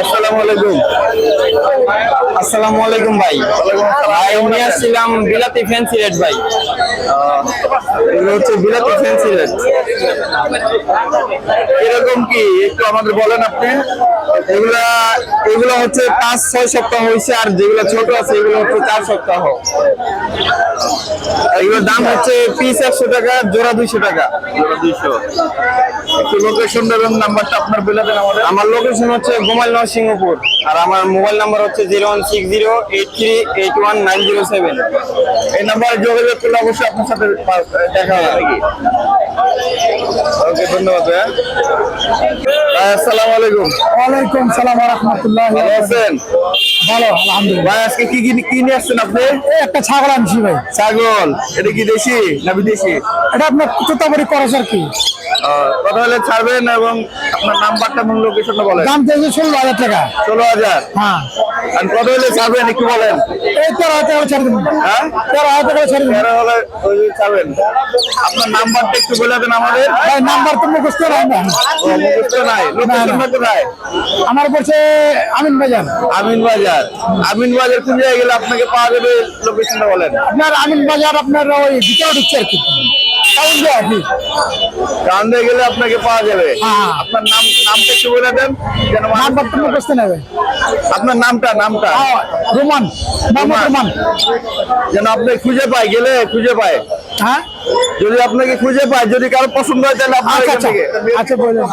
আসসালামু আলাইকুম। আসসালামু আলাইকুম ভাই। ভাই নিয়ে আসছিলাম বিলাতি ফ্যান্সি রেড ভাই। এগুলো হচ্ছে বিলাতি ফ্যান্সি রেড। এরকম কি একটু আমাদের বলেন আপনি? এগুলা এগুলো হচ্ছে 5-6 সপ্তাহ হয়েছে, আর যেগুলো ছোট আছে এগুলো হচ্ছে 4 সপ্তাহ। এগুলোর দাম হচ্ছে পিস 100 টাকা, জোড়া 200 টাকা। জোড়া 200। একটু লোকেশন এবং নাম্বারটা আপনার বলে দেন আমাদের। আমার লোকেশন হচ্ছে গোমাইল নরসিংহপুর, আর আমার মোবাইল নাম্বার হচ্ছে 01608381907। এই নাম্বারে যোগাযোগ করলে অবশ্যই আপনার সাথে দেখা হবে নাকি? ওকে, ধন্যবাদ ভাইয়া। ভাই আসসালামু আলাইকুম। ওয়ালাইকুম সালাম ওয়া রাহমাতুল্লাহ। ভালো আছেন? ভালো, আলহামদুলিল্লাহ। ভাই আজকে কি কি নিয়ে আসছেন আপনি? এই একটা ছাগল আনছি ভাই। ছাগল। এটা কি দেশি না বিদেশি? এটা আপনার তোতাপুরি করস আর কি। কথা হলে ছাড়বেন এবং আপনার নাম্বারটা এবং লোকেশনটা বলেন। দাম চাইছে 16,000 টাকা। 16,000। হ্যাঁ, আর কত হলে ছাড়বেন একটু বলেন। এই 13,000 টাকা ছেড়ে দিন। হ্যাঁ, 13,000 টাকা ছেড়ে দিন। 13 হলে ওই যে ছাড়বেন। আপনার নাম্বারটা একটু বলে দেন আমাদের। ভাই নাম্বার তো মুখস্থ নাই না। ও, মুখস্থ নাই। লোকেশনটা কোথায়? আমার পড়ছে আমিন বাজার। আমিন বাজার। আমিন বাজার কোন জায়গায় গেলে আপনাকে পাওয়া যাবে? লোকেশনটা বলেন। আপনার আমিন বাজার আপনার ওই ভিতরে ঢুকছে আর কি। টাউন দিয়ে আপনি। কান্দে গেলে আপনাকে পাওয়া যাবে। হ্যাঁ। আপনার নামটা একটু বলে দেন যেন নাম্বার তো মুখস্থ নেবে। আপনার নামটা রোমান, মোহাম্মদ রোমান। যেন আপনি খুঁজে পায়, গেলে খুঁজে পায়। হ্যাঁ, যদি আপনাকে খুঁজে পায়, যদি কারো পছন্দ হয় তাহলে আপনার আচ্ছা এখান আচ্ছা থেকে আচ্ছা বলুন।